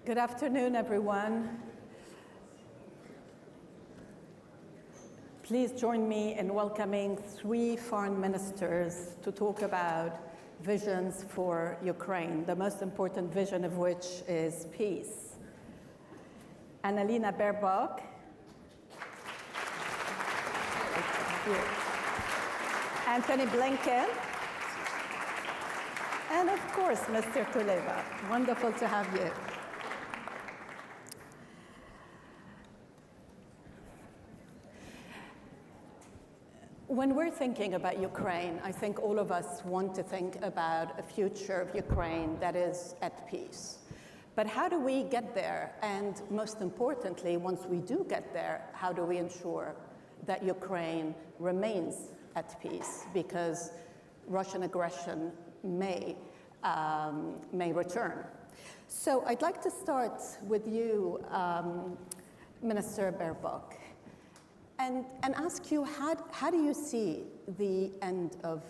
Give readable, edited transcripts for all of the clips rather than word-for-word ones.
Good afternoon, everyone. Please join me in welcoming three foreign ministers to talk about visions for Ukraine, the most important vision of which is peace. Annalena Baerbock, Antony Blinken, and of course, Mr. Kuleba. Wonderful to have you. When we're thinking about Ukraine, I think all of us want to think about a future of Ukraine that is at peace. But how do we get there? And most importantly, once we do get there, how do we ensure that Ukraine remains at peace? Because Russian aggression may return. So I'd like to start with you, Minister Baerbock, and ask you, how do you see the end of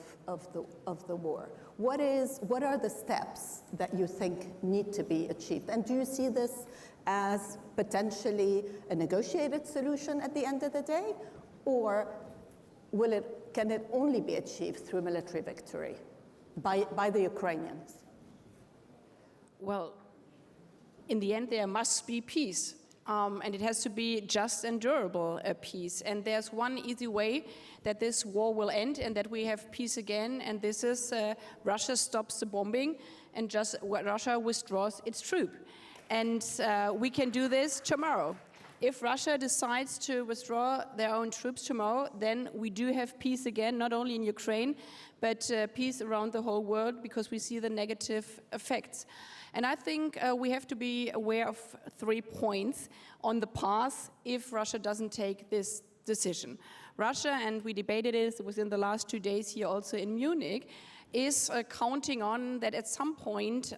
the war? What are the steps that you think need to be achieved? And do you see this as potentially a negotiated solution at the end of the day? Or can it only be achieved through military victory by the Ukrainians? Well, in the end, there must be peace. And it has to be just and durable peace. And there's one easy way that this war will end and that we have peace again, and this is Russia stops the bombing and just Russia withdraws its troops. And we can do this tomorrow. If Russia decides to withdraw their own troops tomorrow, then we do have peace again, not only in Ukraine, but peace around the whole world, because we see the negative effects. And I think we have to be aware of 3 points on the path if Russia doesn't take this decision. Russia, and we debated it within the last 2 days here also in Munich, is counting on that at some point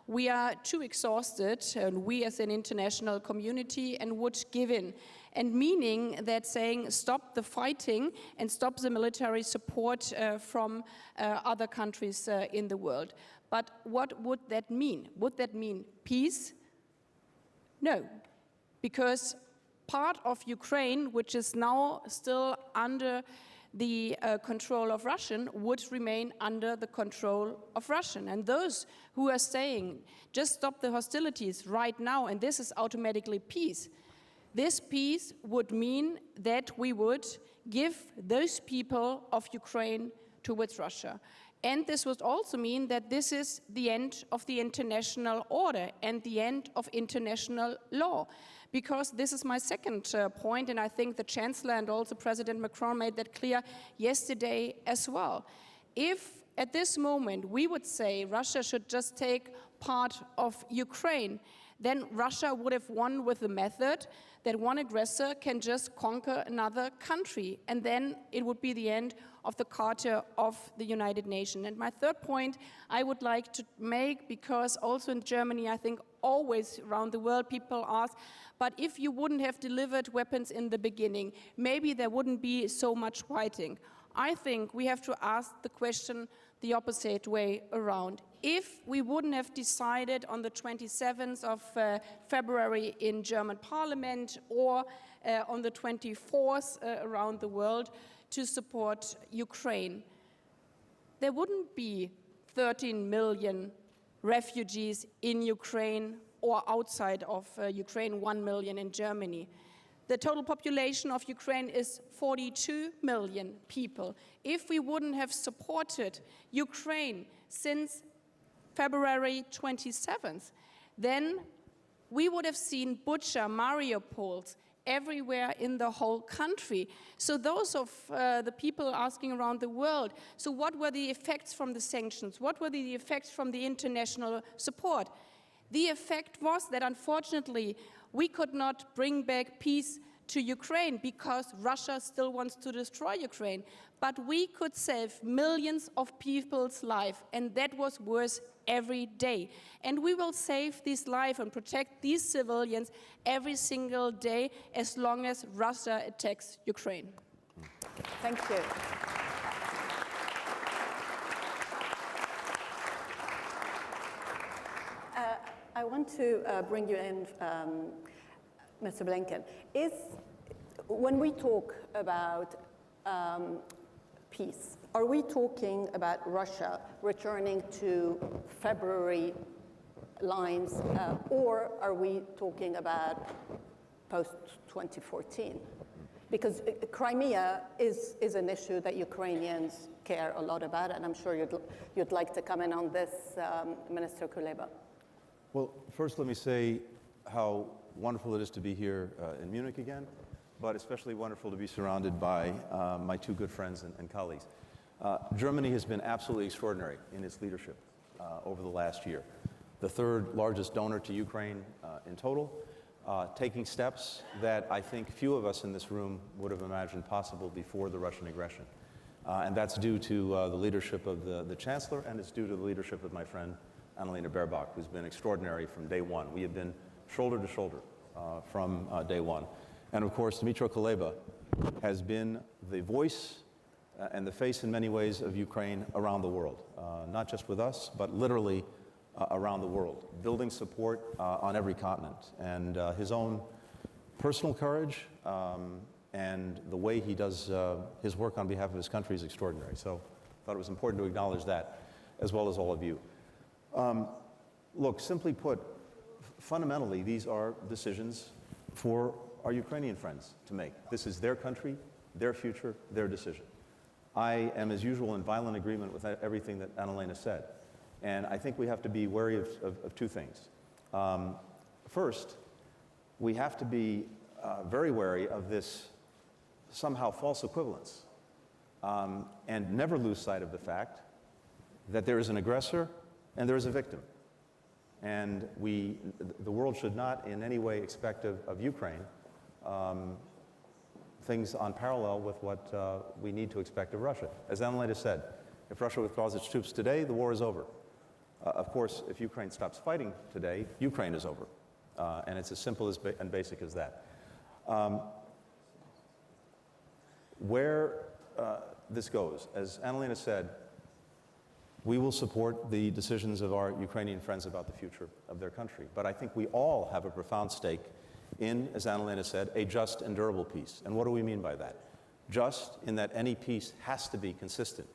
we are too exhausted, and we as an international community, and would give in. And meaning that saying stop the fighting and stop the military support from other countries in the world. But what would that mean? Would that mean peace? No, because part of Ukraine, which is now still under the control of Russian, would remain under the control of Russian. And those who are saying, just stop the hostilities right now, and this is automatically peace, this peace would mean that we would give those people of Ukraine towards Russia. And this would also mean that this is the end of the international order and the end of international law. Because this is my second point, and I think the Chancellor and also President Macron made that clear yesterday as well. If at this moment we would say Russia should just take part of Ukraine, then Russia would have won with the method that one aggressor can just conquer another country, and then it would be the end of the Charter of the United Nations. And my third point I would like to make, because also in Germany, I think always around the world people ask, but if you wouldn't have delivered weapons in the beginning, maybe there wouldn't be so much fighting. I think we have to ask the question the opposite way around. If we wouldn't have decided on the 27th of February in German Parliament, or on the 24th around the world to support Ukraine, there wouldn't be 13 million refugees in Ukraine or outside of Ukraine, 1 million in Germany. The total population of Ukraine is 42 million people. If we wouldn't have supported Ukraine since February 27th, then we would have seen Bucha, Mariupol, everywhere in the whole country. So those of the people asking around the world, so what were the effects from the sanctions? What were the effects from the international support? The effect was that unfortunately we could not bring back peace to Ukraine because Russia still wants to destroy Ukraine. But we could save millions of people's lives, and that was worth every day. And we will save this life and protect these civilians every single day as long as Russia attacks Ukraine. Thank you. I I want to bring you in, Mr. Blinken. When we talk about peace, are we talking about Russia returning to February lines, or are we talking about post-2014? Because Crimea is an issue that Ukrainians care a lot about, and I'm sure you'd like to comment on this, Minister Kuleba. Well, first let me say how wonderful it is to be here in Munich again, but especially wonderful to be surrounded by my two good friends and colleagues. Germany has been absolutely extraordinary in its leadership over the last year. The third largest donor to Ukraine in total, taking steps that I think few of us in this room would have imagined possible before the Russian aggression. And that's due to the leadership of the Chancellor, and it's due to the leadership of my friend Annalena Baerbock, who's been extraordinary from day one. We have been shoulder to shoulder from day one. And of course, Dmytro Kuleba has been the voice and the face in many ways of Ukraine around the world, not just with us, but literally around the world, building support on every continent. And his own personal courage and the way he does his work on behalf of his country is extraordinary. So I thought it was important to acknowledge that, as well as all of you. Look, simply put, fundamentally, these are decisions for our Ukrainian friends to make. This is their country, their future, their decision. I am, as usual, in violent agreement with everything that Annalena said. And I think we have to be wary of two things. First, we have to be very wary of this somehow false equivalence, and never lose sight of the fact that there is an aggressor and there is a victim. And the world should not in any way expect of Ukraine things on parallel with what we need to expect of Russia. As Annalena said, if Russia withdraws its troops today, the war is over. Of course, if Ukraine stops fighting today, Ukraine is over. And it's as simple and basic as that. Where this goes, as Annalena said, we will support the decisions of our Ukrainian friends about the future of their country. But I think we all have a profound stake in, as Annalena said, a just and durable peace. And what do we mean by that? Just in that any peace has to be consistent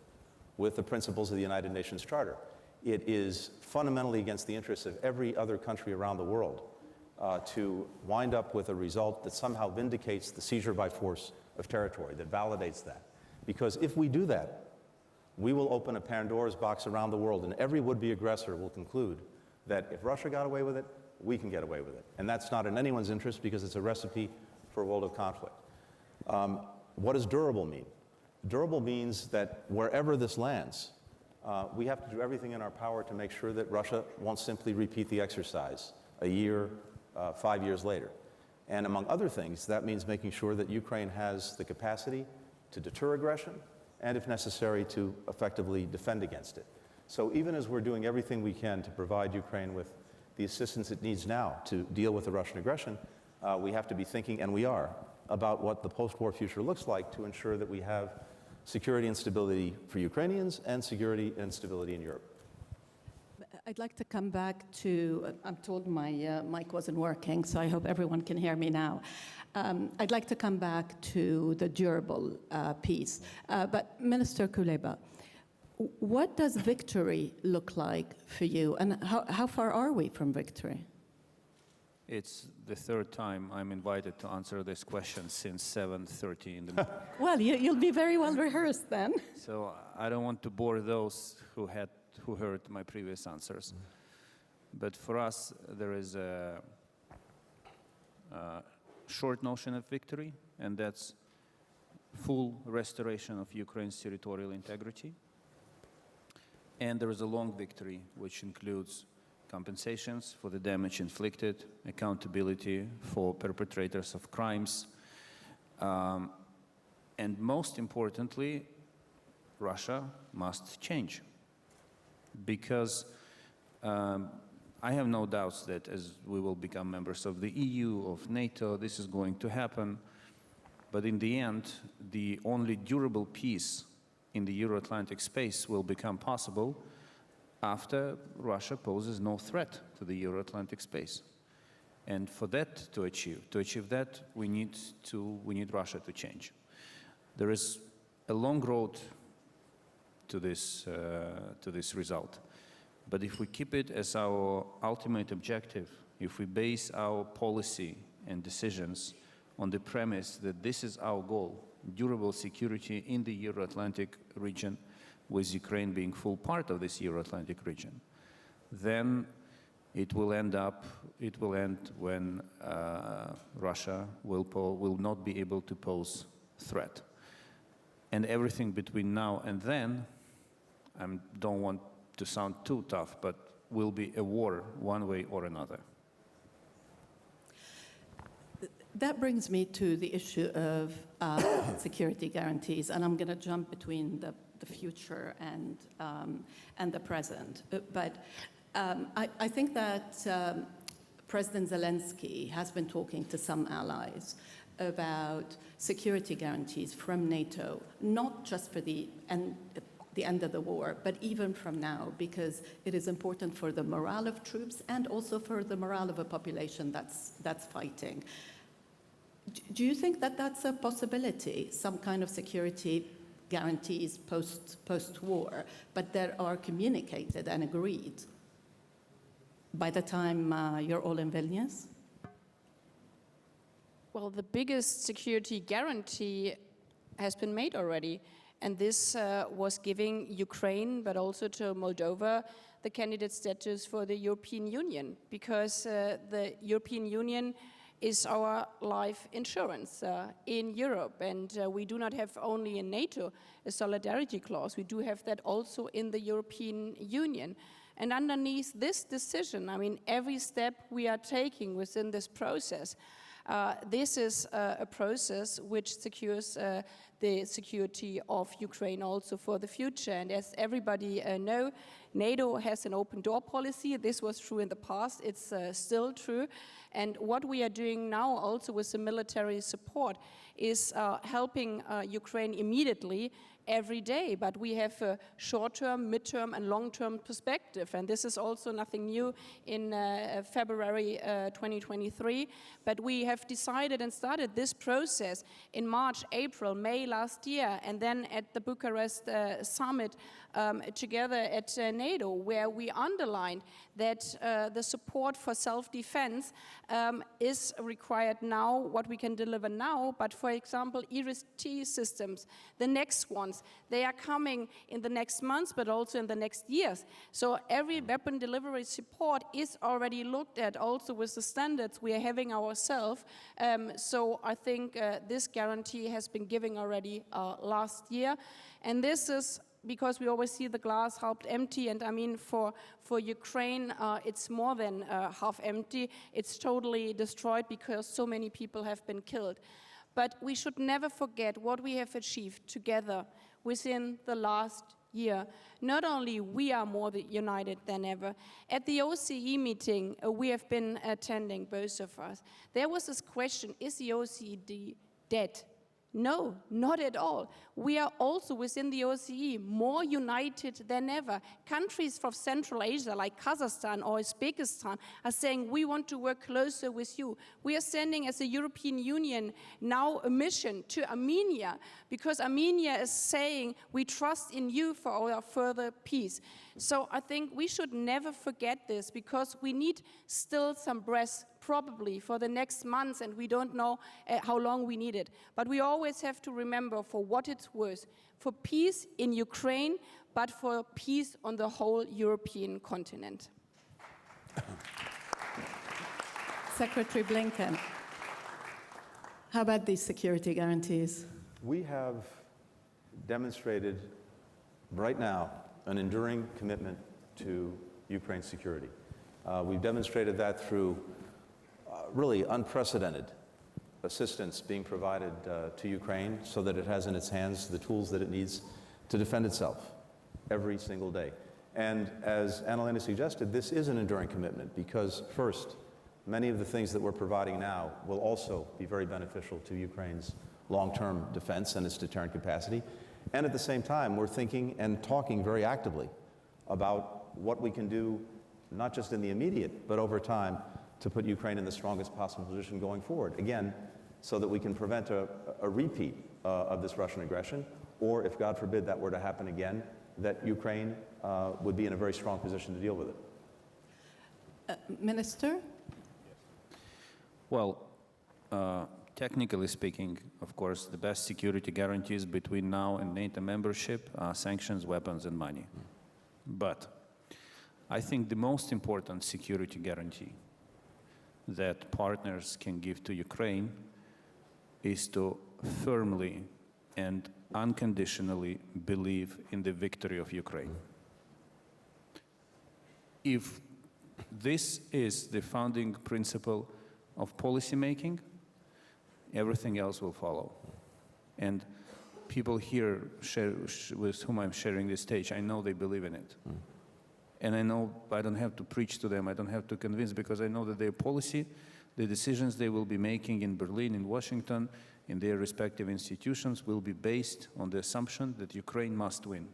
with the principles of the United Nations Charter. It is fundamentally against the interests of every other country around the world to wind up with a result that somehow vindicates the seizure by force of territory, that validates that. Because if we do that, we will open a Pandora's box around the world, and every would-be aggressor will conclude that if Russia got away with it, we can get away with it. And that's not in anyone's interest because it's a recipe for a world of conflict. What does durable mean? Durable means that wherever this lands, we have to do everything in our power to make sure that Russia won't simply repeat the exercise a year, 5 years later. And among other things, that means making sure that Ukraine has the capacity to deter aggression and, if necessary, to effectively defend against it. So even as we're doing everything we can to provide Ukraine with the assistance it needs now to deal with the Russian aggression, we have to be thinking, and we are, about what the post-war future looks like to ensure that we have security and stability for Ukrainians and security and stability in Europe. I'd like to come back to, I'm told my mic wasn't working, so I hope everyone can hear me now. I'd like to come back to the durable piece. But Minister Kuleba, what does victory look like for you, and how far are we from victory? It's the third time I'm invited to answer this question since 7:30 in the morning. Well, you'll be very well rehearsed then. So I don't want to bore those who heard my previous answers. But for us, there is a short notion of victory, and that's full restoration of Ukraine's territorial integrity. And there is a long victory, which includes compensations for the damage inflicted, accountability for perpetrators of crimes, and most importantly, Russia must change. Because I have no doubts that as we will become members of the EU, of NATO, this is going to happen. But in the end, the only durable peace in the Euro-Atlantic space will become possible after Russia poses no threat to the Euro-Atlantic space. And for that to achieve that, we need Russia to change. There is a long road to this result. But if we keep it as our ultimate objective, if we base our policy and decisions on the premise that this is our goal, durable security in the Euro-Atlantic region, with Ukraine being full part of this Euro-Atlantic region, then it will end when Russia will not be able to pose threat. And everything between now and then, I don't want to sound too tough, but will be a war one way or another. That brings me to the issue of security guarantees, and I'm going to jump between the future and the present. But I think that President Zelensky has been talking to some allies about security guarantees from NATO, not just for the end of the war, but even from now, because it is important for the morale of troops and also for the morale of a population that's fighting. Do you think that that's a possibility, some kind of security guarantees post-war, but that are communicated and agreed by the time you're all in Vilnius? Well, the biggest security guarantee has been made already, and this was giving Ukraine, but also to Moldova, the candidate status for the European Union, because the European Union is our life insurance in Europe. And we do not have only in NATO a solidarity clause, we do have that also in the European Union. And underneath this decision, I mean, every step we are taking within this process, this is a process which secures the security of Ukraine also for the future. And as everybody know, NATO has an open door policy. This was true in the past, it's still true. And what we are doing now also with the military support is helping Ukraine immediately every day, but we have a short-term, mid-term and long-term perspective, and this is also nothing new in February 2023, but we have decided and started this process in March, April, May last year, and then at the Bucharest summit together at NATO, where we underlined that the support for self-defense is required now, what we can deliver now, but for example, IRIS-T systems, the next ones, they are coming in the next months, but also in the next years. So every weapon delivery support is already looked at also with the standards we are having ourselves. So I think this guarantee has been given already last year. And this is because we always see the glass half empty, and I mean for Ukraine it's more than half empty. It's totally destroyed because so many people have been killed. But we should never forget what we have achieved together within the last year. Not only we are more united than ever. At the OSCE meeting we have been attending, both of us, there was this question, is the OSCE dead? No, not at all. We are also within the OSCE more united than ever. Countries from Central Asia like Kazakhstan or Uzbekistan are saying we want to work closer with you. We are sending as a European Union now a mission to Armenia because Armenia is saying we trust in you for our further peace. So I think we should never forget this because we need still some breath probably for the next months, and we don't know how long we need it. But we always have to remember for what it's worth, for peace in Ukraine, but for peace on the whole European continent. Secretary Blinken, how about these security guarantees? We have demonstrated right now an enduring commitment to Ukraine's security. We've demonstrated that through really unprecedented assistance being provided to Ukraine so that it has in its hands the tools that it needs to defend itself every single day. And as Anna-Lena suggested, this is an enduring commitment because, first, many of the things that we're providing now will also be very beneficial to Ukraine's long-term defense and its deterrent capacity. And at the same time, we're thinking and talking very actively about what we can do, not just in the immediate, but over time, to put Ukraine in the strongest possible position going forward. Again, so that we can prevent a repeat of this Russian aggression, or if, God forbid, that were to happen again, that Ukraine would be in a very strong position to deal with it. Minister? Well, technically speaking, of course, the best security guarantees between now and NATO membership are sanctions, weapons, and money. But I think the most important security guarantee that partners can give to Ukraine is to firmly and unconditionally believe in the victory of Ukraine. If this is the founding principle of policymaking, everything else will follow. And people here with whom I'm sharing this stage, I know they believe in it. And I know I don't have to preach to them, I don't have to convince, because I know that their policy, the decisions they will be making in Berlin, in Washington, in their respective institutions will be based on the assumption that Ukraine must win.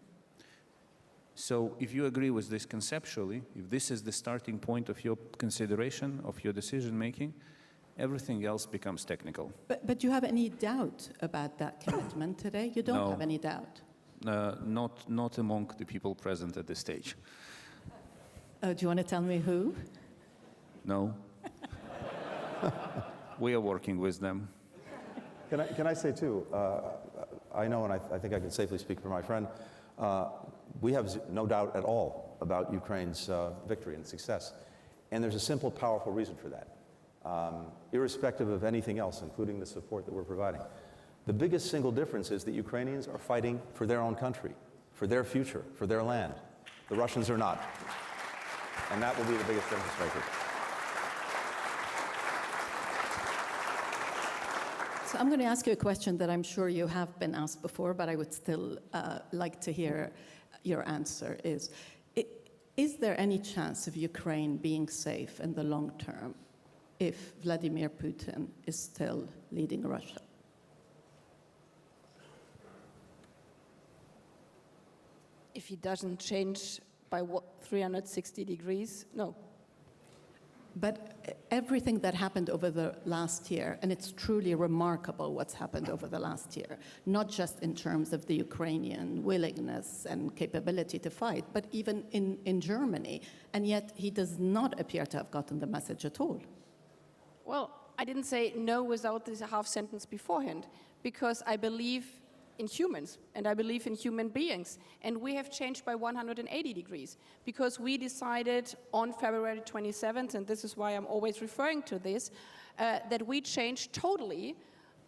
So if you agree with this conceptually, if this is the starting point of your consideration, of your decision making, everything else becomes technical. But do you have any doubt about that commitment today? You don't No. have any doubt? Not among the people present at this stage. Do you want to tell me who? No. We are working with them. Can I say too, I know, and I think I can safely speak for my friend, we have no doubt at all about Ukraine's victory and success. And there's a simple, powerful reason for that. Irrespective of anything else, including the support that we're providing. The biggest single difference is that Ukrainians are fighting for their own country, for their future, for their land. The Russians are not. And that will be the biggest difference maker. So I'm going to ask you a question that I'm sure you have been asked before, but I would still like to hear your answer. Is there any chance of Ukraine being safe in the long term if Vladimir Putin is still leading Russia? If he doesn't change by 360 degrees, no. But everything that happened over the last year, and it's truly remarkable what's happened over the last year, not just in terms of the Ukrainian willingness and capability to fight, but even in Germany, and yet he does not appear to have gotten the message at all. Well, I didn't say no without this half sentence beforehand, because I believe in humans, and I believe in human beings. And we have changed by 180 degrees, because we decided on February 27th, and this is why I'm always referring to this, that we changed totally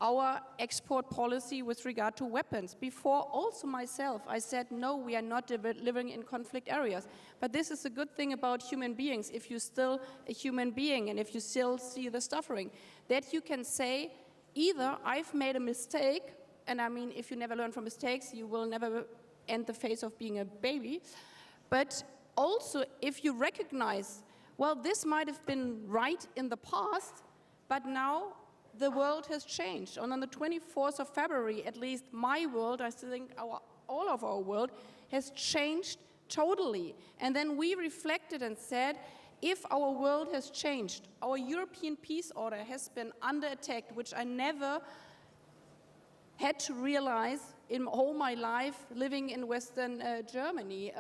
our export policy with regard to weapons. Before, also myself, I said, no, we are not living in conflict areas. But this is a good thing about human beings, if you're still a human being and if you still see the suffering, that you can say, either I've made a mistake, and I mean, if you never learn from mistakes, you will never end the phase of being a baby. But also, if you recognize, well, this might have been right in the past, but now the world has changed. And on the 24th of February, at least my world, I think all of our world, has changed totally. And then we reflected and said, if our world has changed, our European peace order has been under attack, which I never had to realize in all my life living in Western Germany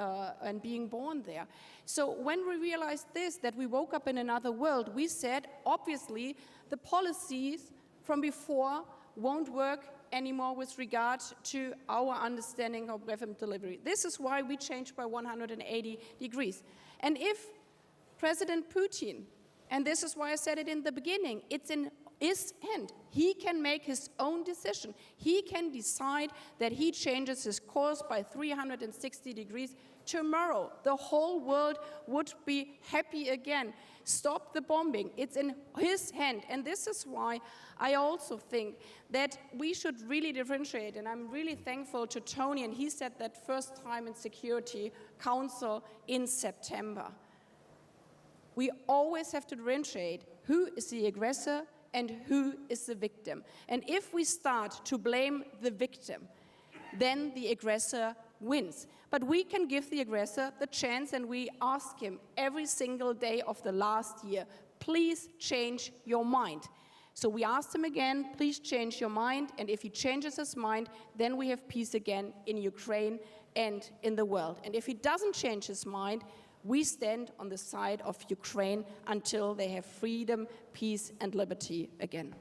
and being born there. So when we realized this, that we woke up in another world, we said, obviously, the policies from before won't work anymore with regard to our understanding of weapon delivery. This is why we changed by 180 degrees. And if President Putin, and this is why I said it in the beginning, it's in his hand. He can make his own decision. He can decide that he changes his course by 360 degrees. Tomorrow, the whole world would be happy again. Stop the bombing. It's in his hand. And this is why I also think that we should really differentiate. And I'm really thankful to Tony, and he said that first time in Security Council in September. We always have to differentiate who is the aggressor and who is the victim. And if we start to blame the victim, then the aggressor wins. But we can give the aggressor the chance, and we ask him every single day of the last year, please change your mind. So we asked him again, please change your mind, and if he changes his mind, then we have peace again in Ukraine and in the world. And if he doesn't change his mind, we stand on the side of Ukraine until they have freedom, peace, and liberty again.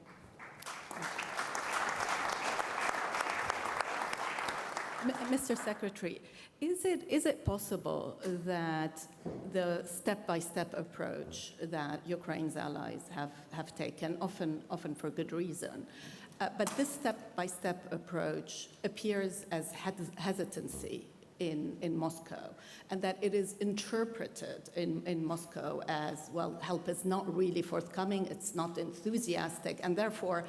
Mr. Secretary, is it possible that the step-by-step approach that Ukraine's allies have taken, often for good reason, but this step-by-step approach appears as hesitancy in Moscow, and that it is interpreted in Moscow as, well, help is not really forthcoming, it's not enthusiastic, and therefore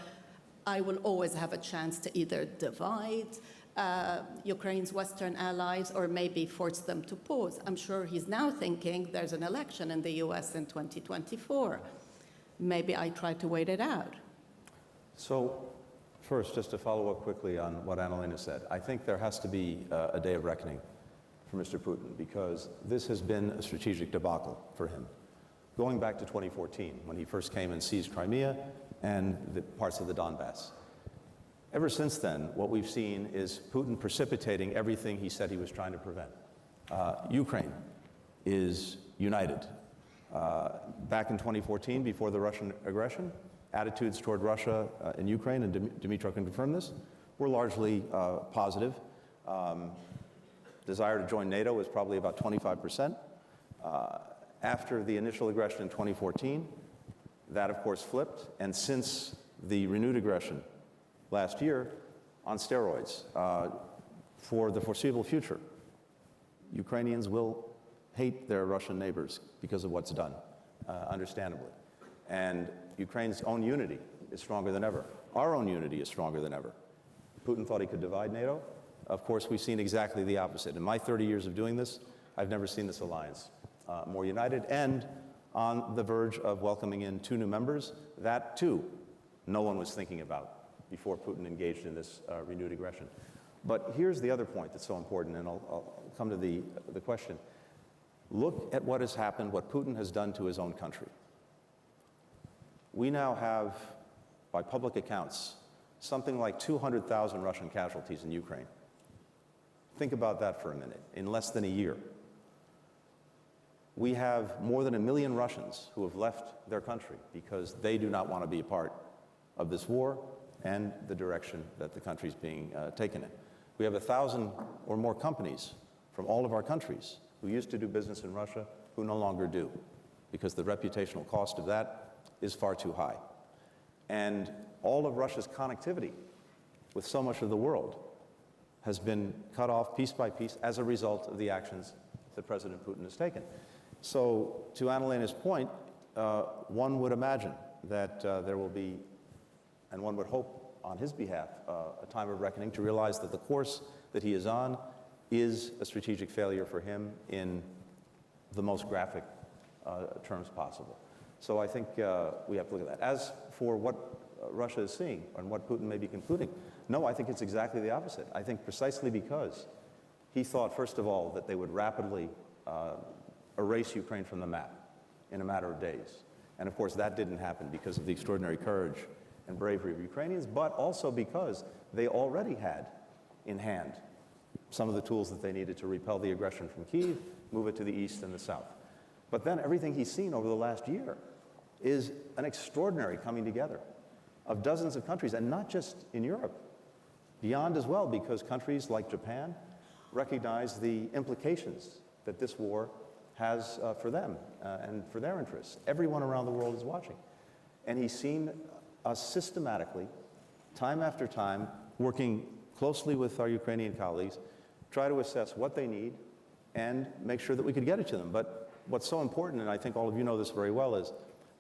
I will always have a chance to either divide Ukraine's Western allies or maybe force them to pause. I'm sure he's now thinking there's an election in the US in 2024. Maybe I try to wait it out. So first, just to follow up quickly on what Annalena said, I think there has to be a day of reckoning for Mr. Putin, because this has been a strategic debacle for him. Going back to 2014, when he first came and seized Crimea and the parts of the Donbass. Ever since then, what we've seen is Putin precipitating everything he said he was trying to prevent. Ukraine is united. Back in 2014, before the Russian aggression, attitudes toward Russia in Ukraine, and Dmytro can confirm this, were largely positive. Desire to join NATO was probably about 25%. After the initial aggression in 2014, that of course flipped, and since the renewed aggression last year, on steroids. For the foreseeable future, Ukrainians will hate their Russian neighbors because of what's done, understandably. And Ukraine's own unity is stronger than ever. Our own unity is stronger than ever. Putin thought he could divide NATO. Of course, we've seen exactly the opposite. In my 30 years of doing this, I've never seen this alliance more united and on the verge of welcoming in 2 new members. That, too, no one was thinking about before Putin engaged in this renewed aggression. But here's the other point that's so important, and I'll come to the question. Look at what has happened, what Putin has done to his own country. We now have, by public accounts, something like 200,000 Russian casualties in Ukraine. Think about that for a minute. In less than a year, we have more than 1 million Russians who have left their country because they do not want to be a part of this war and the direction that the country is being taken in. We have 1,000 or more companies from all of our countries who used to do business in Russia who no longer do, because the reputational cost of that is far too high. And all of Russia's connectivity with so much of the world has been cut off piece by piece as a result of the actions that President Putin has taken. So, to Annalena's point, one would imagine that there will be, and one would hope on his behalf, a time of reckoning to realize that the course that he is on is a strategic failure for him in the most graphic terms possible. So I think we have to look at that. As for what Russia is seeing and what Putin may be concluding, no, I think it's exactly the opposite. I think precisely because he thought, first of all, that they would rapidly erase Ukraine from the map in a matter of days. And of course, that didn't happen because of the extraordinary courage and bravery of Ukrainians, but also because they already had in hand some of the tools that they needed to repel the aggression from Kyiv, move it to the east and the south. But then everything he's seen over the last year is an extraordinary coming together of dozens of countries, and not just in Europe, beyond as well, because countries like Japan recognize the implications that this war has for them and for their interests. Everyone around the world is watching. And he's seen us systematically, time after time, working closely with our Ukrainian colleagues, try to assess what they need and make sure that we could get it to them. But what's so important, and I think all of you know this very well, is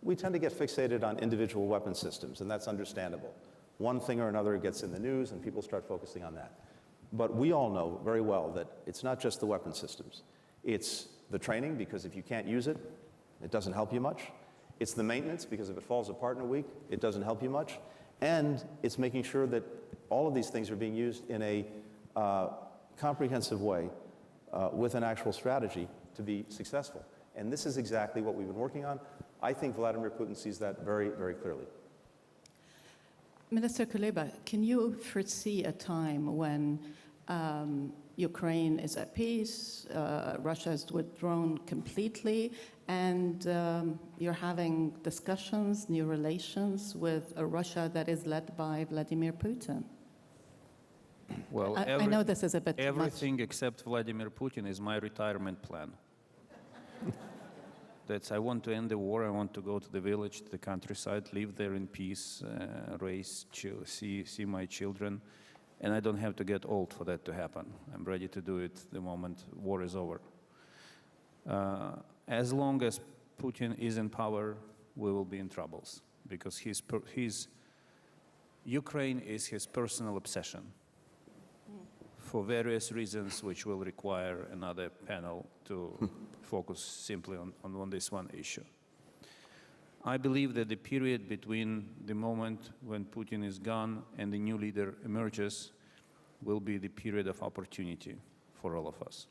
we tend to get fixated on individual weapon systems, and that's understandable. One thing or another gets in the news and people start focusing on that. But we all know very well that it's not just the weapon systems. It's the training, because if you can't use it, it doesn't help you much. It's the maintenance, because if it falls apart in a week, it doesn't help you much. And it's making sure that all of these things are being used in a comprehensive way with an actual strategy to be successful. And this is exactly what we've been working on. I think Vladimir Putin sees that very, very clearly. Minister Kuleba, can you foresee a time when Ukraine is at peace, Russia is withdrawn completely, and you're having discussions, new relations with a Russia that is led by Vladimir Putin? Well, I know this is a bit everything except Vladimir Putin is my retirement plan. That's, I want to end the war, I want to go to the village, to the countryside, live there in peace, see my children, and I don't have to get old for that to happen. I'm ready to do it the moment war is over. As long as Putin is in power, we will be in troubles, because Ukraine is his personal obsession for various reasons, which will require another panel to focus simply on this one issue. I believe that the period between the moment when Putin is gone and the new leader emerges will be the period of opportunity for all of us.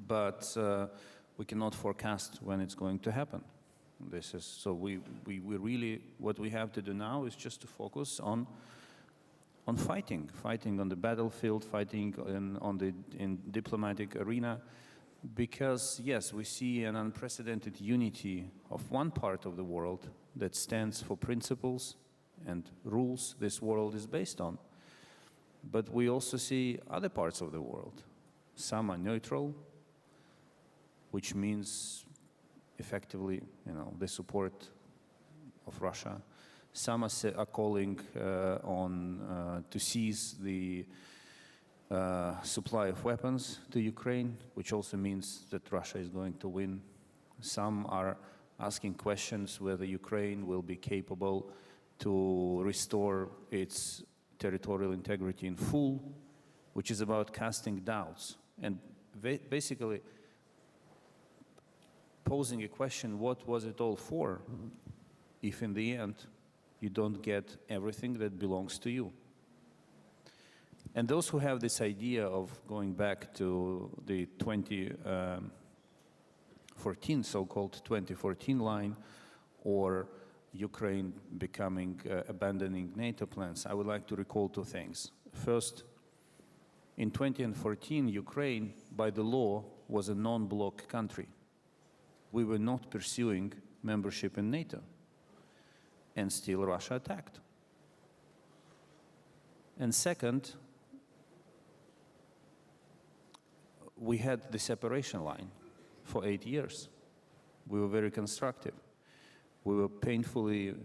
But we cannot forecast when it's going to happen. So we really, what we have to do now is just to focus on fighting on the battlefield, fighting in diplomatic arena, because yes, we see an unprecedented unity of one part of the world that stands for principles and rules this world is based on. But we also see other parts of the world. Some are neutral, which means effectively, the support of Russia. Some are calling to seize the supply of weapons to Ukraine, which also means that Russia is going to win. Some are asking questions whether Ukraine will be capable to restore its territorial integrity in full, which is about casting doubts and basically posing a question, what was it all for, if in the end you don't get everything that belongs to you? And those who have this idea of going back to the 2014, so-called 2014 line, or Ukraine abandoning NATO plans, I would like to recall two things. First, in 2014, Ukraine, by the law, was a non-bloc country. We were not pursuing membership in NATO, and still Russia attacked. And second, we had the separation line for 8 years. We were very constructive. We were painfully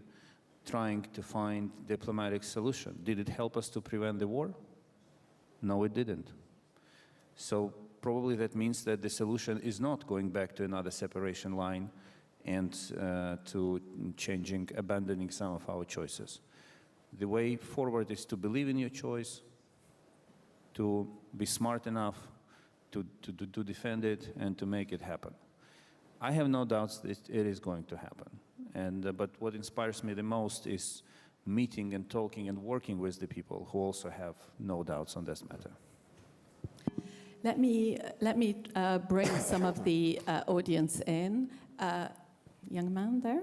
trying to find diplomatic solution. Did it help us to prevent the war? No, it didn't. So probably that means that the solution is not going back to another separation line and to abandoning some of our choices. The way forward is to believe in your choice, to be smart enough to defend it and to make it happen. I have no doubts that it is going to happen. But what inspires me the most is meeting and talking and working with the people who also have no doubts on this matter. Let me bring some of the audience in. Young man there.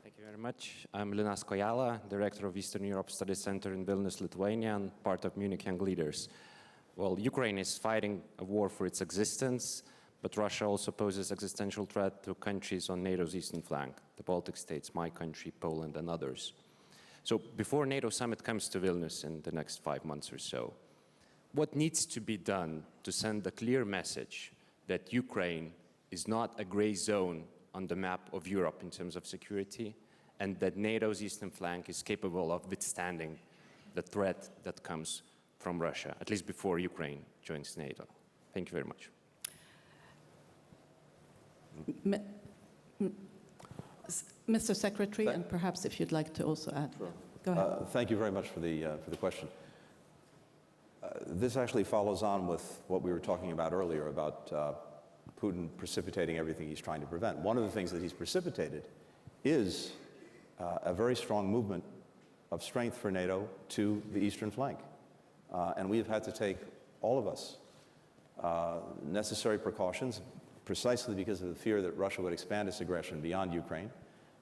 Thank you very much. I'm Linas Kojala, Director of Eastern Europe Studies Center in Vilnius, Lithuania, and part of Munich Young Leaders. Well, Ukraine is fighting a war for its existence, but Russia also poses existential threat to countries on NATO's eastern flank, the Baltic states, my country, Poland, and others. So before NATO summit comes to Vilnius in the next 5 months or so, what needs to be done to send a clear message that Ukraine is not a gray zone on the map of Europe in terms of security, and that NATO's eastern flank is capable of withstanding the threat that comes from Russia, at least before Ukraine joins NATO? Thank you very much. Mr. Secretary, and perhaps if you'd like to also add. Sure. Go ahead. Thank you very much for the question. This actually follows on with what we were talking about earlier about Putin precipitating everything he's trying to prevent. One of the things that he's precipitated is a very strong movement of strength for NATO to the eastern flank. And we've had to take, all of us, necessary precautions precisely because of the fear that Russia would expand its aggression beyond Ukraine.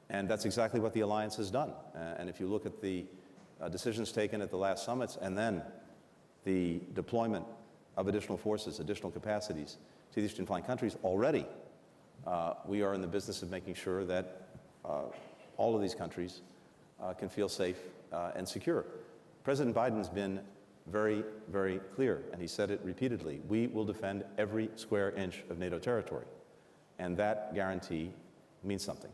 And that's exactly what the alliance has done. And if you look at the decisions taken at the last summits and then the deployment of additional forces, additional capacities to the eastern flank countries, already we are in the business of making sure that all of these countries can feel safe and secure. President Biden's been very, very clear, and he said it repeatedly. We will defend every square inch of NATO territory, and that guarantee means something.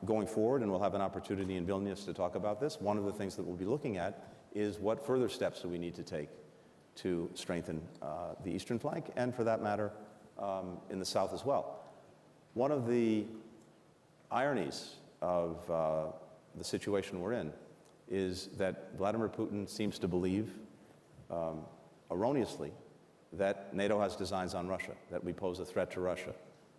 Going forward, and we'll have an opportunity in Vilnius to talk about this, one of the things that we'll be looking at is what further steps do we need to take to strengthen the eastern flank, and for that matter, in the south as well. One of the ironies of the situation we're in is that Vladimir Putin seems to believe, erroneously, that NATO has designs on Russia, that we pose a threat to Russia,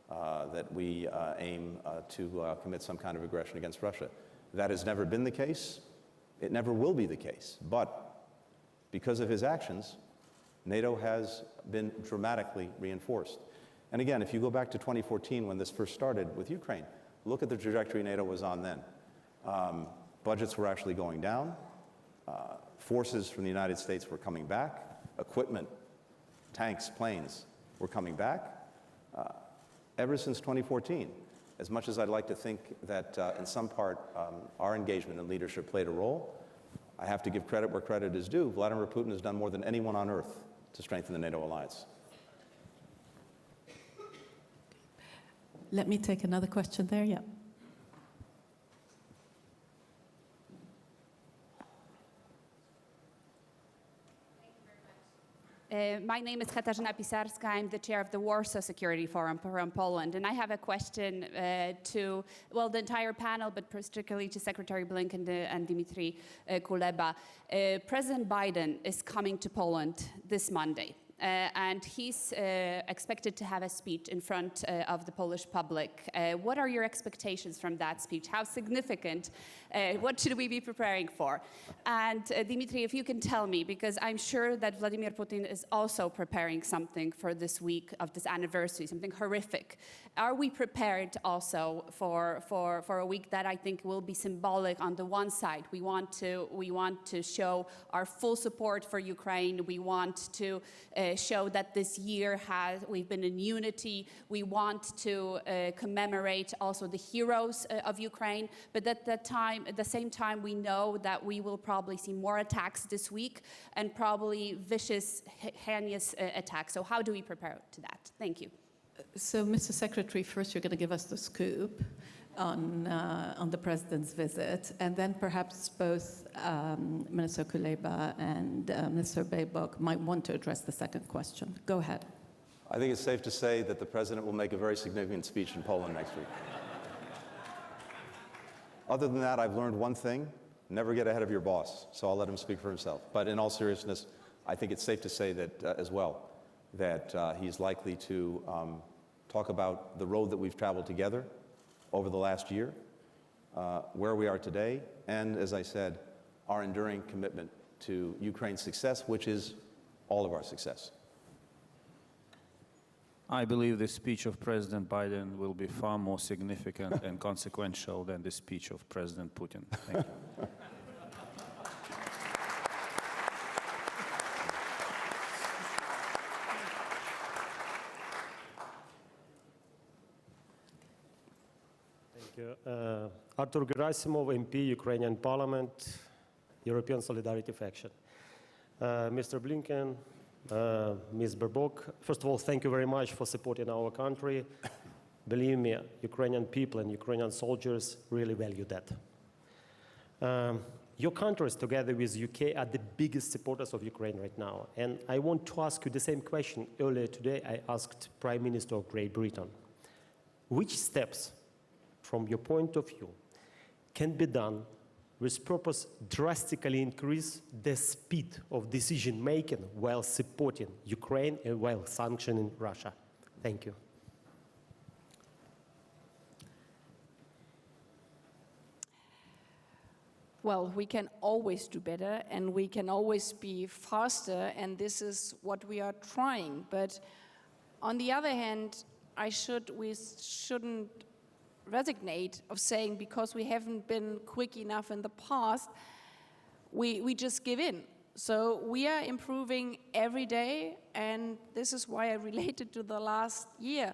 that we aim to commit some kind of aggression against Russia. That has never been the case. It never will be the case. But because of his actions, NATO has been dramatically reinforced. And again, if you go back to 2014 when this first started with Ukraine, look at the trajectory NATO was on then. Budgets were actually going down. Forces from the United States were coming back. Equipment, tanks, planes were coming back. Ever since 2014, as much as I'd like to think that in some part our engagement and leadership played a role, I have to give credit where credit is due. Vladimir Putin has done more than anyone on earth to strengthen the NATO alliance. Let me take another question there, yeah. My name is Katarzyna Pisarska. I'm the chair of the Warsaw Security Forum from Poland. And I have a question to, well, the entire panel, but particularly to Secretary Blinken and Dmitry Kuleba. President Biden is coming to Poland this Monday. And he's expected to have a speech in front of the Polish public. What are your expectations from that speech? How significant? What should we be preparing for? And Dmitry, if you can tell me, because I'm sure that Vladimir Putin is also preparing something for this week of this anniversary, something horrific. Are we prepared also for a week that I think will be symbolic? On the one side, we want to show our full support for Ukraine. We want to show that this year we've been in unity. We want to commemorate also the heroes of Ukraine. But at the same time, we know that we will probably see more attacks this week and probably vicious, heinous attacks. So how do we prepare to that? Thank you. So, Mr. Secretary, first you're going to give us the scoop on the President's visit, and then perhaps both Minister Kuleba and Mr. Baerbock might want to address the second question. Go ahead. I think it's safe to say that the President will make a very significant speech in Poland next week. Other than that, I've learned one thing: never get ahead of your boss, so I'll let him speak for himself. But in all seriousness, I think it's safe to say that as well, that he's likely to talk about the road that we've traveled together over the last year, where we are today, and, as I said, our enduring commitment to Ukraine's success, which is all of our success. I believe the speech of President Biden will be far more significant and consequential than the speech of President Putin. Thank you. Artur Gerasimov, MP, Ukrainian Parliament, European Solidarity Faction. Mr. Blinken, Ms. Baerbock, first of all, thank you very much for supporting our country. Believe me, Ukrainian people and Ukrainian soldiers really value that. Your countries, together with UK, are the biggest supporters of Ukraine right now. And I want to ask you the same question. Earlier today, I asked Prime Minister of Great Britain, which steps, from your point of view, can be done with purpose drastically increase the speed of decision-making while supporting Ukraine and while sanctioning Russia? Thank you. Well, we can always do better and we can always be faster, and this is what we are trying. But on the other hand, we shouldn't resignate of saying because we haven't been quick enough in the past, we just give in. So we are improving every day, and this is why I related to the last year.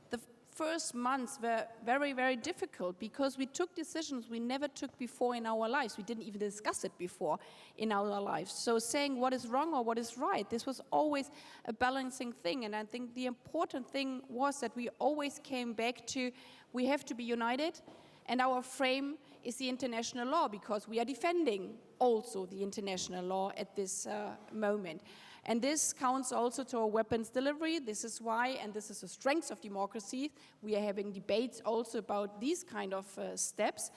The first months were very, very difficult because we took decisions we never took before in our lives. We didn't even discuss it before in our lives. So saying what is wrong or what is right, this was always a balancing thing. And I think the important thing was that we always came back to we have to be united, and our frame is the international law because we are defending also the international law at this moment. And this counts also to our weapons delivery. This is why, and this is the strength of democracy, we are having debates also about these kind of steps.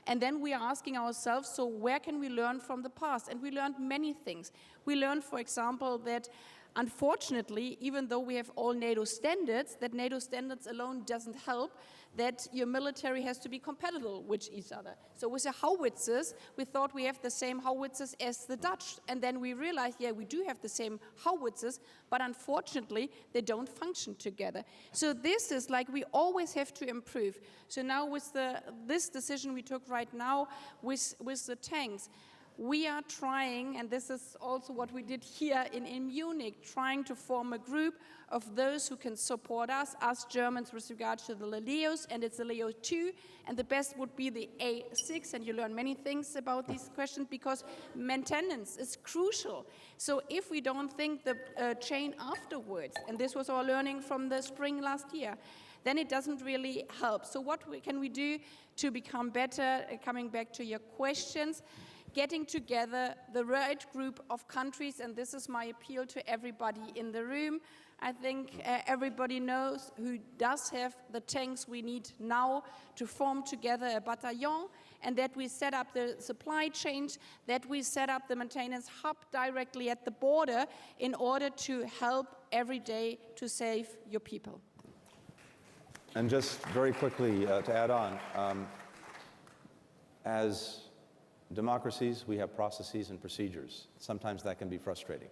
And then we are asking ourselves, so where can we learn from the past? And we learned many things. We learned, for example, that unfortunately, even though we have all NATO standards, that NATO standards alone doesn't help, that your military has to be compatible with each other. So with the howitzers, we thought we have the same howitzers as the Dutch, and then we realized, yeah, we do have the same howitzers, but unfortunately, they don't function together. So this is like we always have to improve. So now with this decision we took right now with the tanks, we are trying, and this is also what we did here in Munich, trying to form a group of those who can support us Germans with regard to the Leos, and it's the Leo 2, and the best would be the A6, and you learn many things about these questions because maintenance is crucial. So if we don't think the chain afterwards, and this was our learning from the spring last year, then it doesn't really help. So what can we do to become better? Coming back to your questions, getting together the right group of countries, and this is my appeal to everybody in the room. I think everybody knows who does have the tanks we need now to form together a battalion, and that we set up the supply chains, that we set up the maintenance hub directly at the border in order to help every day to save your people. And just very quickly to add on, as democracies, we have processes and procedures. Sometimes that can be frustrating,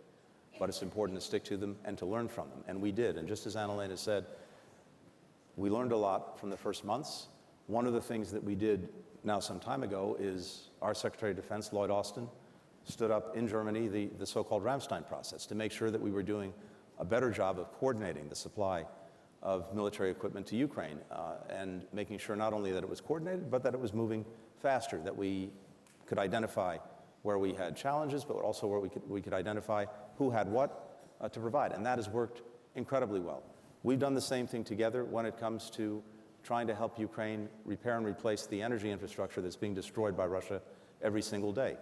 but it's important to stick to them and to learn from them, and we did. And just as Anna-Lena said, we learned a lot from the first months. One of the things that we did now some time ago is our Secretary of Defense, Lloyd Austin, stood up in Germany the so-called Ramstein process to make sure that we were doing a better job of coordinating the supply of military equipment to Ukraine and making sure not only that it was coordinated, but that it was moving faster, that we could identify where we had challenges, but also where we could identify who had what to provide. And that has worked incredibly well. We've done the same thing together when it comes to trying to help Ukraine repair and replace the energy infrastructure that's being destroyed by Russia every single day.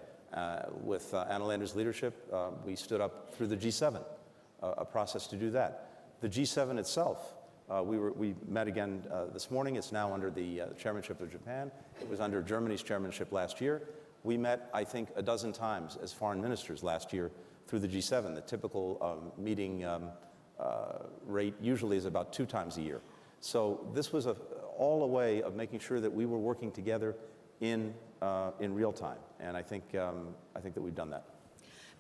With Anna-Lena's leadership, we stood up through the G7, a process to do that. The G7 itself, we met again this morning. It's now under the chairmanship of Japan. It was under Germany's chairmanship last year. We met, I think, a dozen times as foreign ministers last year through the G7. The typical meeting rate usually is about 2 times a year. So this was all a way of making sure that we were working together in real time, and I think that we've done that.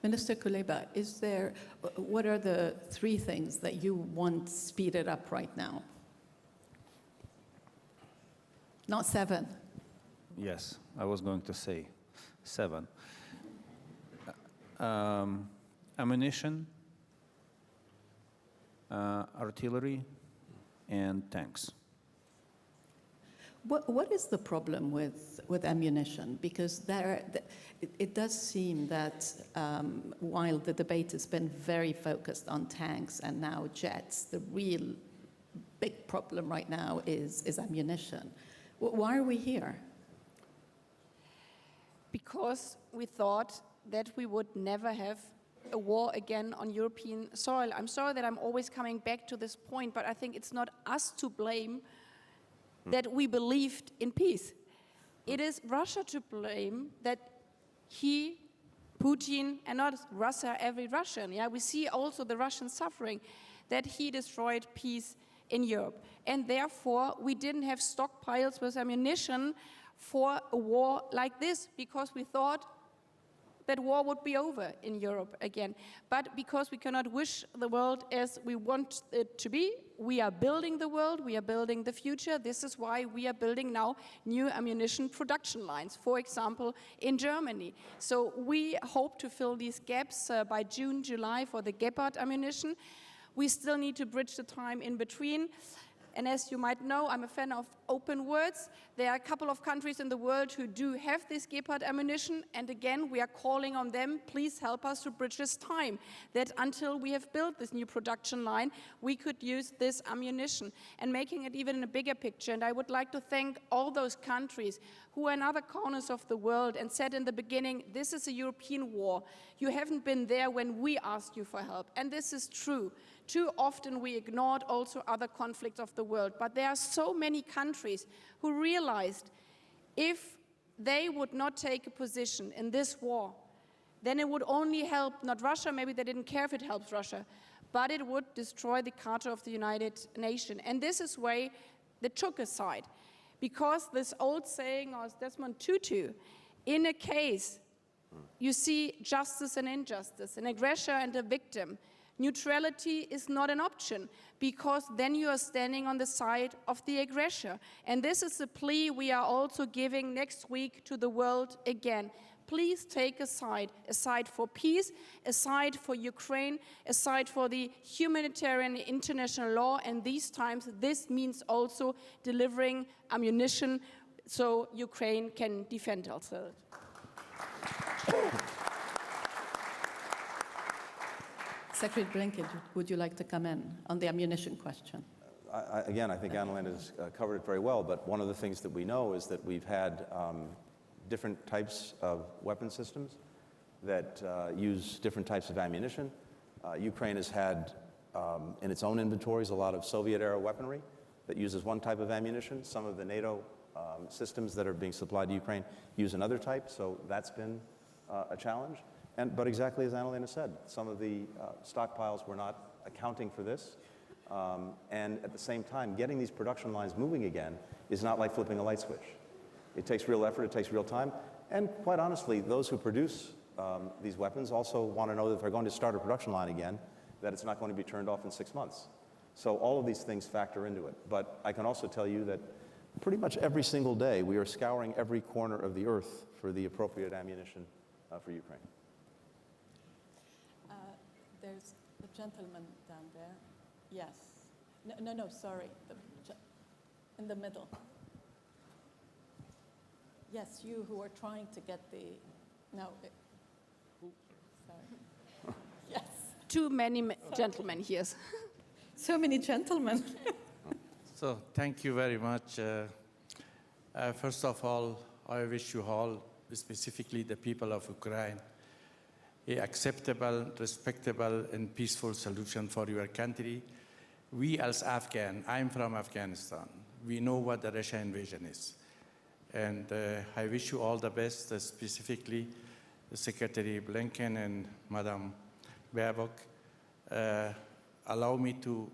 Minister Kuleba, what are the 3 things that you want speeded up right now? Not 7. Yes, I was going to say 7. Ammunition, artillery, and tanks. What is the problem with ammunition? Because it does seem that while the debate has been very focused on tanks and now jets, the real big problem right now is ammunition. Why are we here? Because we thought that we would never have a war again on European soil. I'm sorry that I'm always coming back to this point, but I think it's not us to blame that we believed in peace. It is Russia to blame that Putin, and not Russia, every Russian, we see also the Russians suffering, that he destroyed peace in Europe. And therefore, we didn't have stockpiles with ammunition for a war like this, because we thought that war would be over in Europe again. But because we cannot wish the world as we want it to be, we are building the world, we are building the future. This is why we are building now new ammunition production lines, for example, in Germany. So we hope to fill these gaps by June, July for the Gepard ammunition. We still need to bridge the time in between. And as you might know, I'm a fan of open words. There are a couple of countries in the world who do have this Gepard ammunition, and again, we are calling on them, please help us to bridge this time, that until we have built this new production line, we could use this ammunition, and making it even in a bigger picture. And I would like to thank all those countries who are in other corners of the world and said in the beginning, this is a European war. You haven't been there when we asked you for help, and this is true. Too often we ignored also other conflicts of the world, but there are so many countries who realized if they would not take a position in this war, then it would only help not Russia, maybe they didn't care if it helps Russia, but it would destroy the Charter of the United Nations. And this is why they took a side, because this old saying of Desmond Tutu, in a case you see justice and injustice, an aggressor and a victim, neutrality is not an option, because then you are standing on the side of the aggressor. And this is a plea we are also giving next week to the world again. Please take a side for peace, a side for Ukraine, a side for the humanitarian international law, and these times this means also delivering ammunition so Ukraine can defend itself. Secretary Blinken, would you like to come in on the ammunition question? Again, I think Annalena has covered it very well, but one of the things that we know is that we've had different types of weapon systems that use different types of ammunition. Ukraine has had in its own inventories a lot of Soviet-era weaponry that uses one type of ammunition. Some of the NATO systems that are being supplied to Ukraine use another type, so that's been a challenge. But exactly as Annalena said, some of the stockpiles were not accounting for this. And at the same time, getting these production lines moving again is not like flipping a light switch. It takes real effort, it takes real time. And quite honestly, those who produce these weapons also want to know that if they're going to start a production line again, that it's not going to be turned off in 6 months. So all of these things factor into it. But I can also tell you that pretty much every single day, we are scouring every corner of the earth for the appropriate ammunition for Ukraine. There's the gentleman down there. Yes. No, sorry. In the middle. Yes, you who are trying to get the... No. Sorry. Yes. Too many gentlemen here. So many gentlemen. So thank you very much. First of all, I wish you all, specifically the people of Ukraine, an acceptable, respectable, and peaceful solution for your country. We as Afghan, I'm from Afghanistan, we know what the Russia invasion is. And I wish you all the best, specifically Secretary Blinken and Madam Baerbock. Allow me to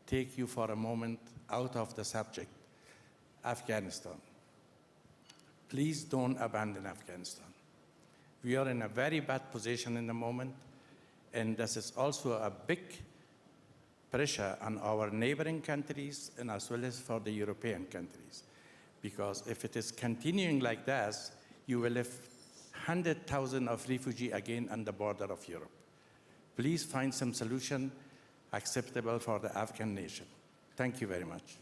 take you for a moment out of the subject, Afghanistan. Please don't abandon Afghanistan. We are in a very bad position in the moment, and this is also a big pressure on our neighboring countries and as well as for the European countries. Because if it is continuing like this, you will have 100,000 of refugees again on the border of Europe. Please find some solution acceptable for the Afghan nation. Thank you very much.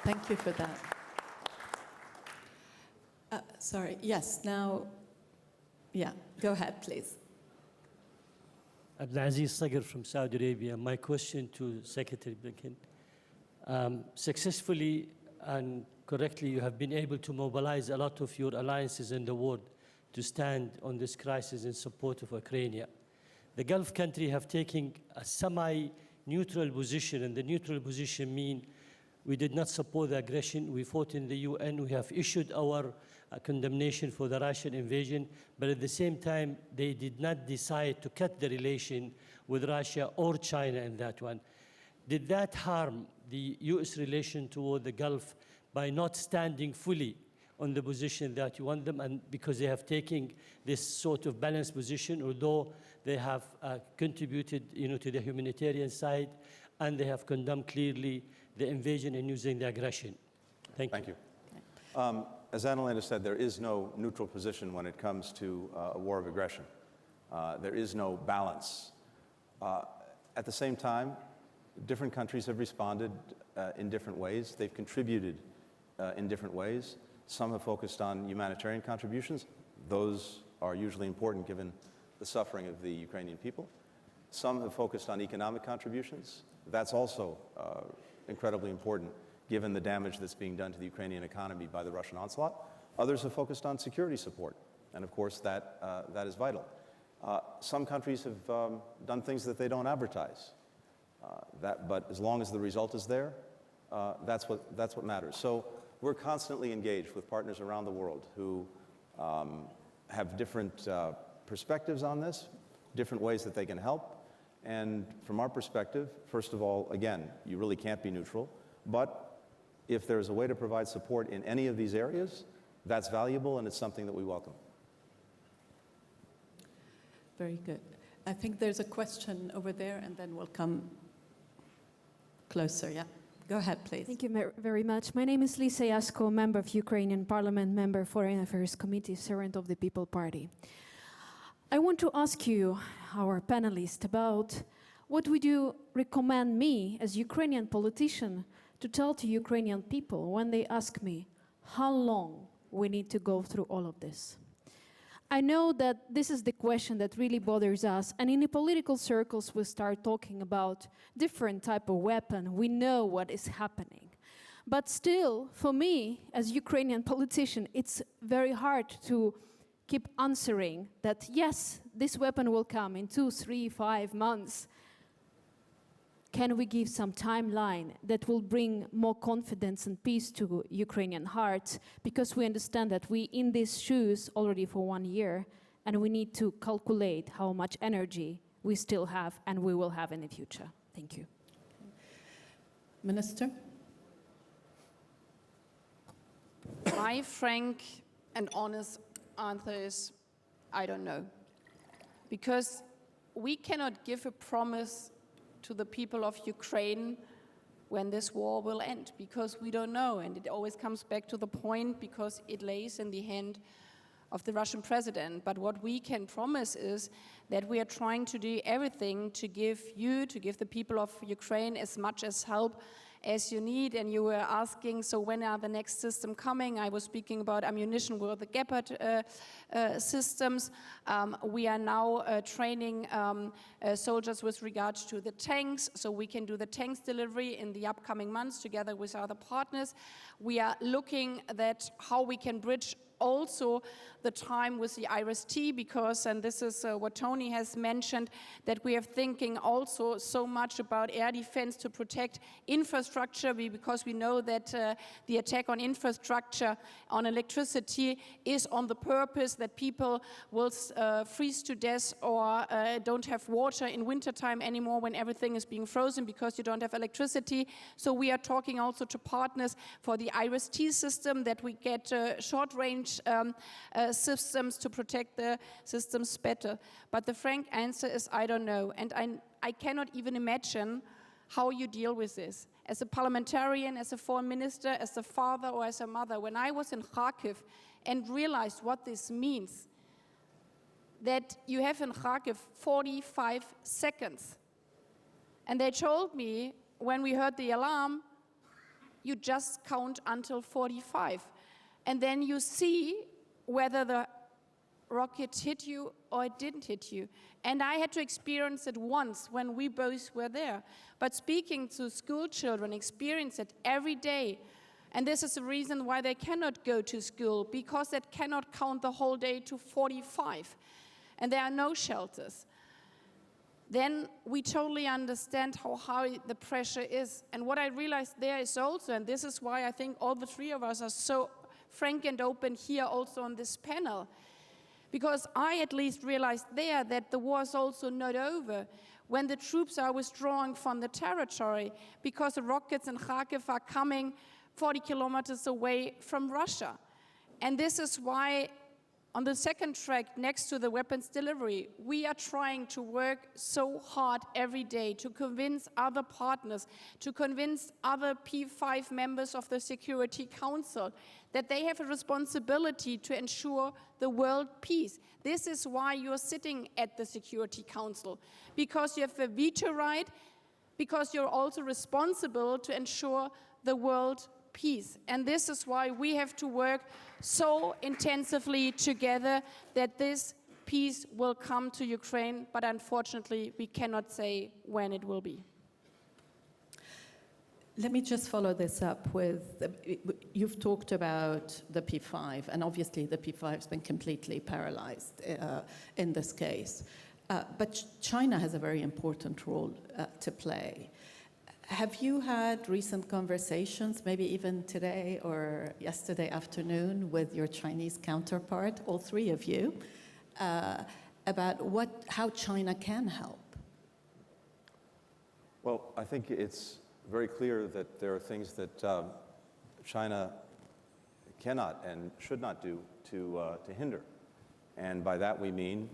Thank you for that. Sorry, yes, now, yeah, go ahead, please. Abdulaziz Sagir from Saudi Arabia. My question to Secretary Blinken. Successfully and correctly, you have been able to mobilize a lot of your alliances in the world to stand on this crisis in support of Ukraine. The Gulf countries have taken a semi-neutral position, and the neutral position means we did not support the aggression. We fought in the UN. We have issued our condemnation for the Russian invasion, but at the same time, they did not decide to cut the relation with Russia or China in that one. Did that harm the U.S. relation toward the Gulf by not standing fully on the position that you want them, and because they have taken this sort of balanced position, although they have contributed, to the humanitarian side, and they have condemned clearly the invasion and using the aggression. Thank you. Thank you. As Annalena said, there is no neutral position when it comes to a war of aggression. There is no balance. At the same time, different countries have responded in different ways. They've contributed in different ways. Some have focused on humanitarian contributions. Those are usually important given the suffering of the Ukrainian people. Some have focused on economic contributions. That's also incredibly important given the damage that's being done to the Ukrainian economy by the Russian onslaught. Others have focused on security support, and of course that is vital. Some countries have done things that they don't advertise, but as long as the result is there, that's what matters. So we're constantly engaged with partners around the world who have different perspectives on this, different ways that they can help. And from our perspective, first of all, again, you really can't be neutral, but if there's a way to provide support in any of these areas, that's valuable and it's something that we welcome. Very good. I think there's a question over there, and then we'll come closer. Yeah, go ahead, please. Thank you very much. My name is Lisa Yasko, member of Ukrainian Parliament, member Foreign Affairs Committee, servant of the People Party. I want to ask you, our panelists, about what would you recommend me, as Ukrainian politician, to tell to Ukrainian people when they ask me how long we need to go through all of this? I know that this is the question that really bothers us, and in the political circles we start talking about different type of weapon. We know what is happening. But still, for me, as Ukrainian politician, it's very hard to keep answering that, yes, this weapon will come in 2, 3, 5 months. Can we give some timeline that will bring more confidence and peace to Ukrainian hearts? Because we understand that we in these shoes already for 1 year, and we need to calculate how much energy we still have and we will have in the future. Thank you. Minister? My frank and honest answer is, I don't know. Because we cannot give a promise to the people of Ukraine when this war will end, because we don't know. And it always comes back to the point, because it lays in the hand of the Russian president. But what we can promise is that we are trying to do everything to give the people of Ukraine as much as help as you need. And you were asking, so when are the next system coming? I was speaking about ammunition with the Gepard systems. We are now training soldiers with regards to the tanks, so we can do the tanks delivery in the upcoming months together with other partners. We are looking at how we can bridge also the time with the IRIS-T, because, and this is what Tony has mentioned, that we are thinking also so much about air defense to protect infrastructure, because we know that the attack on infrastructure, on electricity, is on the purpose that people will freeze to death or don't have water in wintertime anymore when everything is being frozen because you don't have electricity. So we are talking also to partners for the IRIS-T system, that we get short-range systems to protect the systems better. But the frank answer is I don't know. And I cannot even imagine how you deal with this. As a parliamentarian, as a foreign minister, as a father or as a mother, when I was in Kharkiv and realized what this means, that you have in Kharkiv 45 seconds. And they told me, when we heard the alarm, you just count until 45. And then you see whether the rocket hit you or it didn't hit you. And I had to experience it once when we both were there. But speaking to school children, experience it every day. And this is the reason why they cannot go to school, because they cannot count the whole day to 45. And there are no shelters. Then we totally understand how high the pressure is. And what I realized there is also, and this is why I think all the three of us are so frank and open here also on this panel, because I at least realized there that the war is also not over when the troops are withdrawing from the territory, because the rockets in Kharkiv are coming 40 kilometers away from Russia. And this is why on the second track, next to the weapons delivery, we are trying to work so hard every day to convince other partners, to convince other P5 members of the Security Council that they have a responsibility to ensure the world peace. This is why you're sitting at the Security Council, because you have a veto right, because you're also responsible to ensure the world peace. And this is why we have to work so intensively together that this peace will come to Ukraine, but unfortunately we cannot say when it will be. Let me just follow this up with, you've talked about the P5, and obviously the P5 has been completely paralyzed in this case. But China has a very important role to play. Have you had recent conversations, maybe even today or yesterday afternoon, with your Chinese counterpart, all three of you, about how China can help? Well, I think it's very clear that there are things that China cannot and should not do to hinder. And by that we mean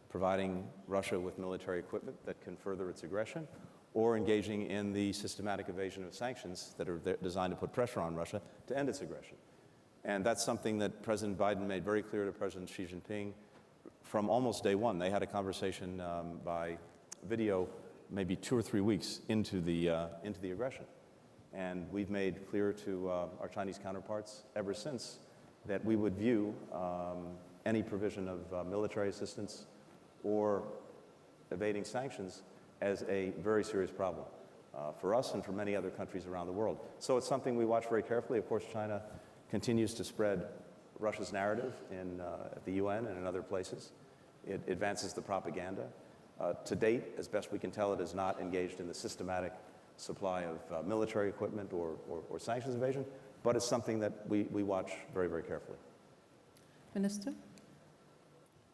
providing Russia with military equipment that can further its aggression, or engaging in the systematic evasion of sanctions that are designed to put pressure on Russia to end its aggression. And that's something that President Biden made very clear to President Xi Jinping from almost day one. They had a conversation by video maybe 2 or 3 weeks into the aggression. And we've made clear to our Chinese counterparts ever since that we would view any provision of military assistance or evading sanctions as a very serious problem for us and for many other countries around the world. So it's something we watch very carefully. Of course, China continues to spread Russia's narrative at the UN and in other places. It advances the propaganda. To date, as best we can tell, it is not engaged in the systematic supply of military equipment or sanctions evasion, but it's something that we watch very, very carefully. Minister?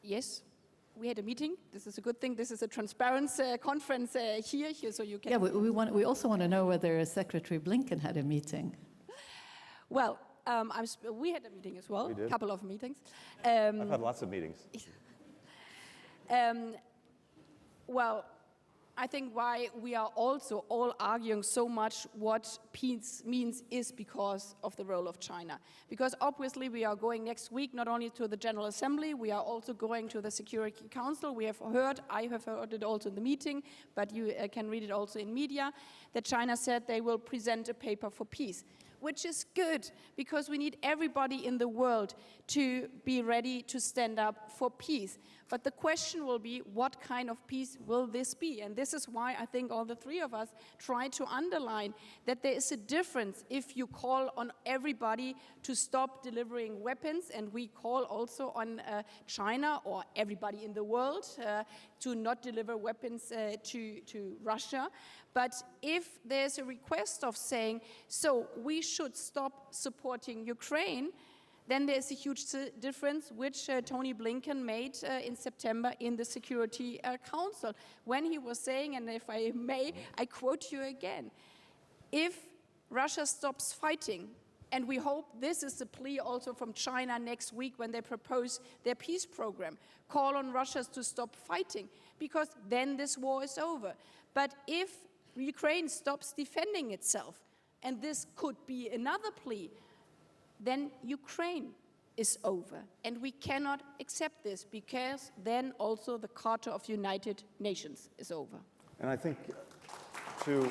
Yes. We had a meeting. This is a good thing. This is a transparency conference here, so you can... Yeah, we also want to know whether Secretary Blinken had a meeting. Well, we had a meeting as well, a couple of meetings. I've had lots of meetings. Well, I think why we are also all arguing so much what peace means is because of the role of China. Because obviously we are going next week not only to the General Assembly, we are also going to the Security Council. I have heard it also in the meeting, but you can read it also in media, that China said they will present a paper for peace, which is good because we need everybody in the world to be ready to stand up for peace. But the question will be, what kind of peace will this be? And this is why I think all the three of us try to underline that there is a difference if you call on everybody to stop delivering weapons, and we call also on China or everybody in the world to not deliver weapons to Russia. But if there's a request of saying, so we should stop supporting Ukraine, then there's a huge difference, which Tony Blinken made in September in the Security Council, when he was saying, and if I may, I quote you again, if Russia stops fighting, and we hope this is a plea also from China next week when they propose their peace program, call on Russia to stop fighting, because then this war is over. But if Ukraine stops defending itself, and this could be another plea, then Ukraine is over. And we cannot accept this, because then also the Charter of United Nations is over. And I think to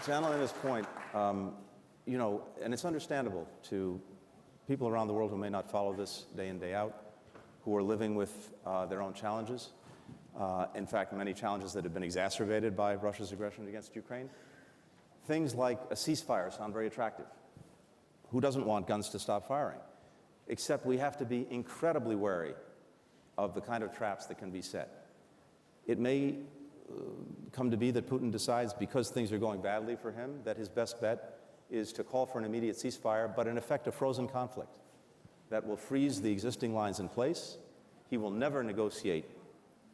Annalena's point, and it's understandable to people around the world who may not follow this day in, day out, who are living with their own challenges. In fact, many challenges that have been exacerbated by Russia's aggression against Ukraine. Things like a ceasefire sound very attractive. Who doesn't want guns to stop firing? Except we have to be incredibly wary of the kind of traps that can be set. It may come to be that Putin decides, because things are going badly for him, that his best bet is to call for an immediate ceasefire, but in effect a frozen conflict that will freeze the existing lines in place. He will never negotiate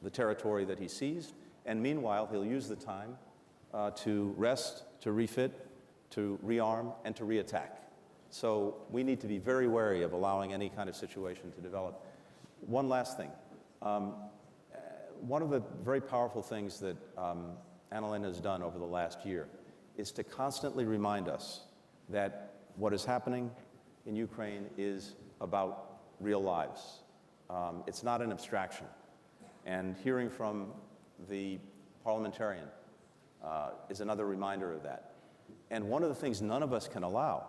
the territory that he seized, and meanwhile he'll use the time to rest, to refit, to rearm, and to reattack. So we need to be very wary of allowing any kind of situation to develop. One last thing. One of the very powerful things that Annalena has done over the last year is to constantly remind us that what is happening in Ukraine is about real lives. It's not an abstraction. And hearing from the parliamentarian is another reminder of that. And one of the things none of us can allow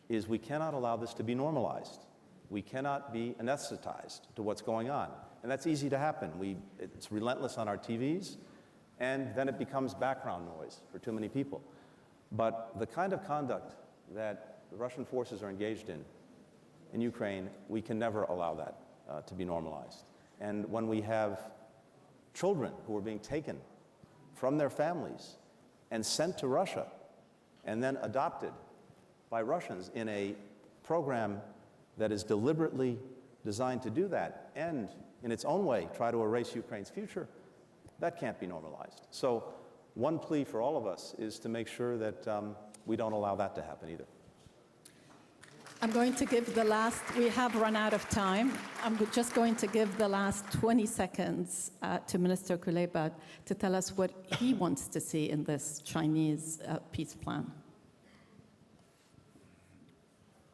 is we cannot allow this to be normalized. We cannot be anesthetized to what's going on. And that's easy to happen. It's relentless on our TVs, and then it becomes background noise for too many people. But the kind of conduct that the Russian forces are engaged in Ukraine, we can never allow that to be normalized. And when we have children who are being taken from their families and sent to Russia and then adopted by Russians in a program that is deliberately designed to do that and, in its own way, try to erase Ukraine's future, that can't be normalized. So one plea for all of us is to make sure that we don't allow that to happen either. I'm going to give the last, we have run out of time. I'm just going to give the last 20 seconds to Minister Kuleba to tell us what he wants to see in this Chinese peace plan.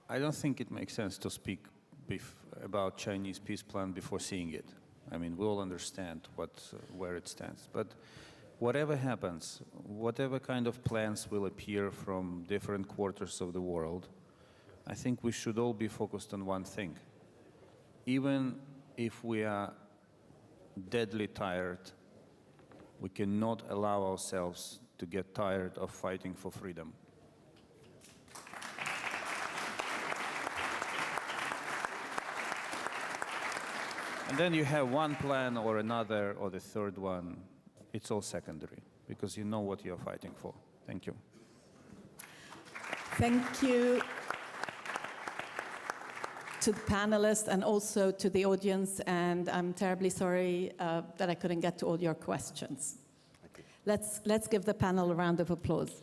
I don't think it makes sense to speak about Chinese peace plan before seeing it. I mean, we all understand where it stands. But whatever happens, whatever kind of plans will appear from different quarters of the world, I think we should all be focused on one thing. Even if we are deadly tired, we cannot allow ourselves to get tired of fighting for freedom. And then you have one plan or another or the third one. It's all secondary because you know what you're fighting for. Thank you. Thank you to the panelists and also to the audience, and I'm terribly sorry that I couldn't get to all your questions. Let's give the panel a round of applause.